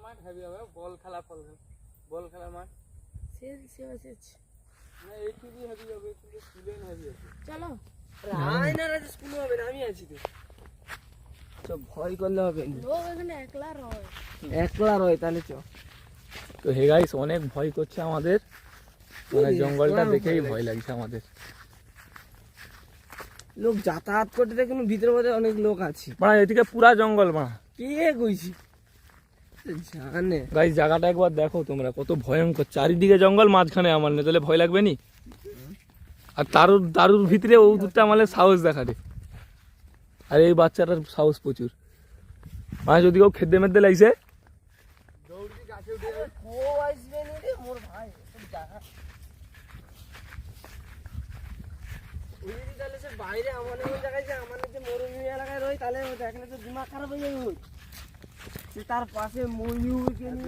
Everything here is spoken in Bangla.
মাঠ হেভি হবে, বল খেলা বল খেলার মাঠ না এইটুকুই হেভি হবে, কিন্তু স্কুলে হেভি হবে। চলো আয় না রাজা, স্কুলে হবে না, আমি আছি তো ভয় করলে হবে না, লোক এখানে একলা রয়। একলা রয় তাহলে চ। তো হে গাইস অনেক ভয় করছে আমাদের, মানে জঙ্গলটা দেখেই ভয় লাগছে আমাদের। লোক যাতায়াত করতে দেখুন, ভিতরে মধ্যে অনেক লোক আছে। মানে এদিকে পুরা জঙ্গল মা, কে কইছি জানে। গাইস জায়গাটা একবার দেখো তোমরা, কত ভয়ঙ্কর, চারিদিকে জঙ্গল, মাঝখানে আমার নেই, তাহলে ভয় লাগবে নি? আর তারুর ভিতরে ও দুটা আমাদের সাহস দেখাবে, আর এই বাচ্চাটার সাহস প্রচুর। মানে যদি কেউ খেদ্দে মেদ্দে লাগছে, বাইরে আমাদের জায়গায় যে আমাদের যে মরুভূমি এলাকায় রই, তাহলে দেখলে তো দিমাগ খারাপ হয়ে যাবে। তার পাশে ময়ূর